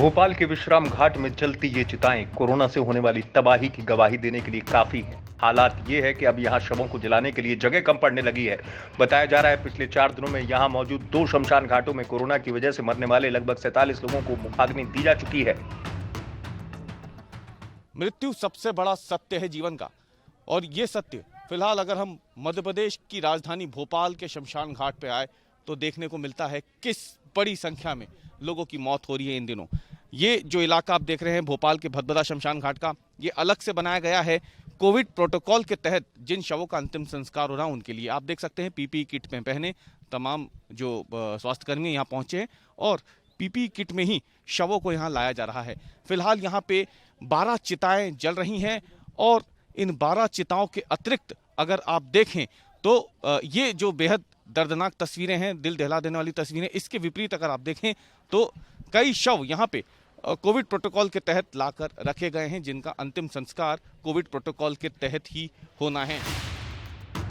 भोपाल के विश्राम घाट में जलती ये चिताएं कोरोना से होने वाली तबाही की गवाही देने के लिए काफी है। हालात ये है कि अब यहाँ शवों को जलाने के लिए जगह कम पड़ने लगी है। बताया जा रहा है पिछले 4 दिनों में यहाँ मौजूद 2 शमशान घाटों में कोरोना की वजह से मरने वाले लगभग 47 लोगों को मुखाग्नि दी जा चुकी है। मृत्यु सबसे बड़ा सत्य है जीवन का, और ये सत्य फिलहाल अगर हम मध्य प्रदेश की राजधानी भोपाल के शमशान घाट पे आए तो देखने को मिलता है किस बड़ी संख्या में लोगों की मौत हो रही है इन दिनों। ये जो इलाका आप देख रहे हैं भोपाल के भदभदा शमशान घाट का, ये अलग से बनाया गया है कोविड प्रोटोकॉल के तहत। जिन शवों का अंतिम संस्कार हो रहा है उनके लिए आप देख सकते हैं पीपीई किट में पहने तमाम जो स्वास्थ्यकर्मी यहाँ पहुंचे हैं और पीपीई किट में ही शवों को यहाँ लाया जा रहा है। फिलहाल यहाँ पे 12 चिताएं जल रही हैं और इन 12 चिताओं के अतिरिक्त अगर आप देखें तो ये जो बेहद दर्दनाक तस्वीरें हैं, दिल दहला देने वाली तस्वीरें, इसके विपरीत अगर आप देखें तो कई शव यहाँ पे कोविड प्रोटोकॉल के तहत लाकर रखे गए हैं जिनका अंतिम संस्कार कोविड प्रोटोकॉल के तहत ही होना है।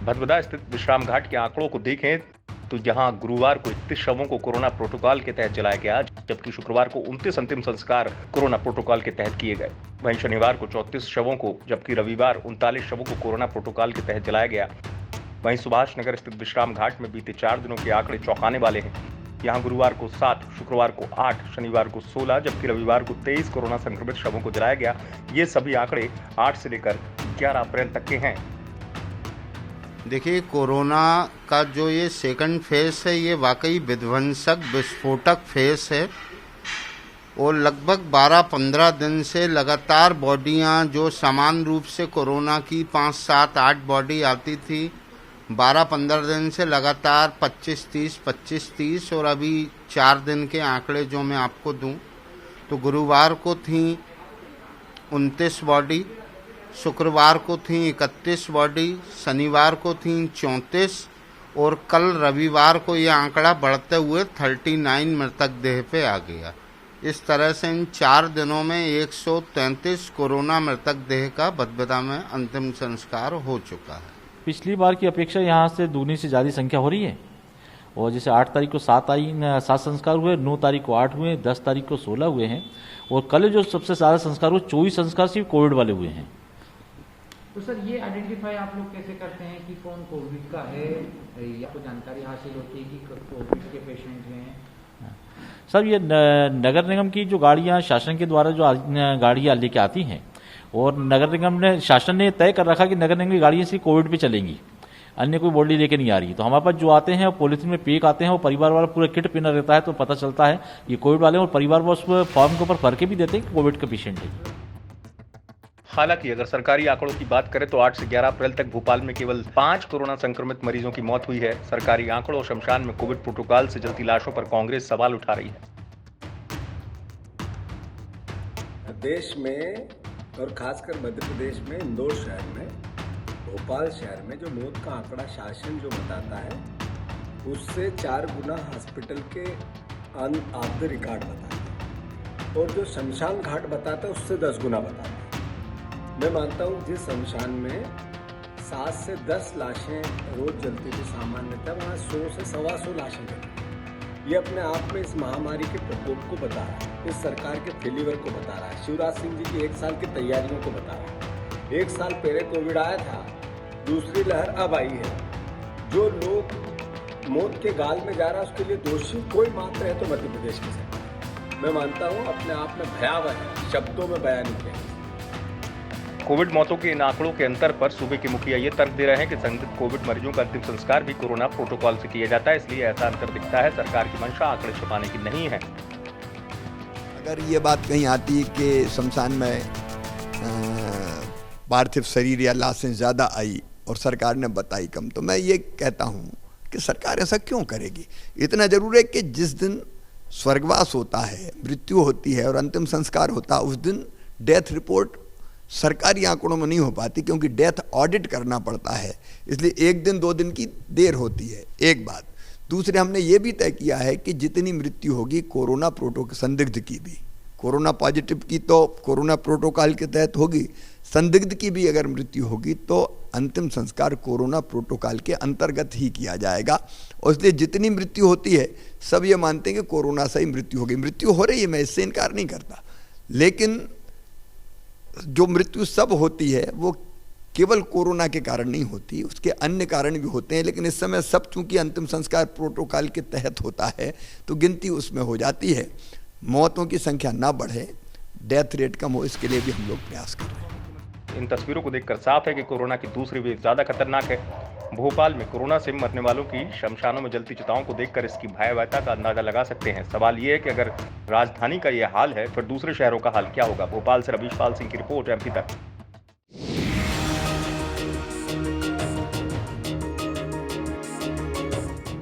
भदभदा स्थित विश्राम घाट के आंकड़ों को देखें तो यहाँ गुरुवार को 31 शवों को कोरोना प्रोटोकॉल के तहत जलाया गया, जबकि शुक्रवार को 29 अंतिम संस्कार कोरोना प्रोटोकॉल के तहत किए गए। वहीं शनिवार को 34 शवों को, जबकि रविवार 39 शवों को कोरोना प्रोटोकॉल के तहत जलाया गया। वहीं सुभाष नगर स्थित विश्राम घाट में बीते 4 दिनों के आंकड़े चौंकाने वाले हैं। यहाँ गुरुवार को 7, शुक्रवार को 8, शनिवार को 16, जबकि रविवार को 23 कोरोना संक्रमित शवों को जलाया गया। ये सभी आंकड़े 8 से लेकर 11 अप्रैल तक के हैं। देखिए, कोरोना का जो ये सेकंड फेज है ये वाकई विध्वंसक विस्फोटक फेज है और लगभग 12-15 दिन से लगातार बॉडियां जो समान रूप से कोरोना की 5, 7, 8 बॉडी आती थी, 12-15 दिन से लगातार 25-30 और अभी 4 दिन के आंकड़े जो मैं आपको दूं तो गुरुवार को थी 29 बॉडी, शुक्रवार को थी 31 बॉडी, शनिवार को थी 34 और कल रविवार को यह आंकड़ा बढ़ते हुए 39 मृतक देह पे आ गया। इस तरह से इन 4 दिनों में 133 कोरोना मृतक देह का भदभदा में अंतिम संस्कार हो चुका है। पिछली बार की अपेक्षा यहाँ से दूनी से ज़्यादा संख्या हो रही है और जैसे 8 तारीख को 7 संस्कार हुए, 9 तारीख को 8 हुए, 10 तारीख को 16 हुए हैं और कल जो सबसे ज़्यादा संस्कार हुए 24 संस्कार सिर्फ कोविड वाले हुए हैं। तो सर ये आइडेंटिफाई आप लोग कैसे करते हैं कि कौन कोविड का है, या आपको जानकारी हासिल होती है कि कोविड के पेशेंट हैं? सर ये नगर निगम की जो गाड़ियाँ शासन के द्वारा जो गाड़ियाँ लेके आती हैं और नगर निगम ने, शासन ने तय कर रखा कि नगर निगम की गाड़ियाँ सिर्फ कोविड पे चलेंगी, अन्य कोई बॉडी लेके नहीं आ रही। तो हमारे पास जो आते हैं वो पॉलिथीन में पैक आते हैं और परिवार वाला पूरा किट पहना रहता है, तो पता चलता है ये कोविड वाले और परिवार वाले उस फॉर्म के ऊपर भर के भी देते हैं कि कोविड का पेशेंट है। हालांकि अगर सरकारी आंकड़ों की बात करें तो 8 से 11 अप्रैल तक भोपाल में केवल 5 कोरोना संक्रमित मरीजों की मौत हुई है। सरकारी आंकड़ों और शमशान में कोविड प्रोटोकॉल से जलती लाशों पर कांग्रेस सवाल उठा रही है। देश में और खासकर मध्य प्रदेश में इंदौर शहर में, भोपाल शहर में जो मौत का आंकड़ा शासन जो बताता है उससे 4 गुना हॉस्पिटल के ऑफ द रिकॉर्ड बताता है और जो शमशान घाट बताता है उससे 10 गुना बताता है। मैं मानता हूँ जिस शमशान में 7 से 10 लाशें रोज जलती थी सामान्यतः, वहाँ 100 से 125 लाशें जलती। ये अपने आप में इस महामारी के प्रकोप को बता रहा है, इस सरकार के फेलिवर को बता रहा है, शिवराज सिंह जी की 1 साल की तैयारियों को बता रहा है। 1 साल पहले कोविड आया था, दूसरी लहर अब आई है। जो लोग मौत के गाल में जा रहा है उसके लिए दोषी कोई मात्र है तो मध्य प्रदेश की सरकार। मैं मानता हूँ अपने आप में भयावह है, शब्दों में बयान नहीं किया। कोविड मौतों के इन आंकड़ों के अंतर पर सूबे के मुखिया ये तर्क दे रहे हैं कि संदिग्ध कोविड मरीजों का अंतिम संस्कार भी कोरोना प्रोटोकॉल से किया जाता है, इसलिए ऐसा अंतर दिखता है। सरकार की मंशा आंकड़े छुपाने की नहीं है। अगर ये बात कहीं आती कि शमशान में पार्थिव शरीर या लाशें ज़्यादा आई और सरकार ने बताई कम, तो मैं ये कहता हूँ कि सरकार ऐसा क्यों करेगी। इतना जरूर है कि जिस दिन स्वर्गवास होता है, मृत्यु होती है और अंतिम संस्कार होता है, उस दिन डेथ रिपोर्ट सरकारी आंकड़ों में नहीं हो पाती क्योंकि डेथ ऑडिट करना पड़ता है, इसलिए 1 दिन 2 दिन की देर होती है। एक बात। दूसरे, हमने ये भी तय किया है कि जितनी मृत्यु होगी कोरोना प्रोटोकॉल, संदिग्ध की भी, कोरोना पॉजिटिव की तो कोरोना प्रोटोकॉल के तहत होगी, संदिग्ध की भी अगर मृत्यु होगी तो अंतिम संस्कार कोरोना प्रोटोकॉल के अंतर्गत ही किया जाएगा। और इसलिए जितनी मृत्यु होती है सब ये मानते हैं कि कोरोना से ही मृत्यु हो गई। मृत्यु हो रही है, मैं इससे इनकार नहीं करता, लेकिन जो मृत्यु सब होती है वो केवल कोरोना के कारण नहीं होती, उसके अन्य कारण भी होते हैं। लेकिन इस समय सब चूंकि अंतिम संस्कार प्रोटोकॉल के तहत होता है तो गिनती उसमें हो जाती है। मौतों की संख्या ना बढ़े, डेथ रेट कम हो, इसके लिए भी हम लोग प्रयास कर रहे हैं। इन तस्वीरों को देखकर साफ है कि कोरोना की दूसरी वेव ज्यादा खतरनाक है। भोपाल में कोरोना से मरने वालों की शमशानों में जलती चिताओं को देखकर इसकी भयावहता का अंदाजा लगा सकते हैं। सवाल ये है कि अगर राजधानी का ये हाल है, फिर दूसरे शहरों का हाल क्या होगा। भोपाल से रवीश पाल सिंह की रिपोर्ट, एमपी तक।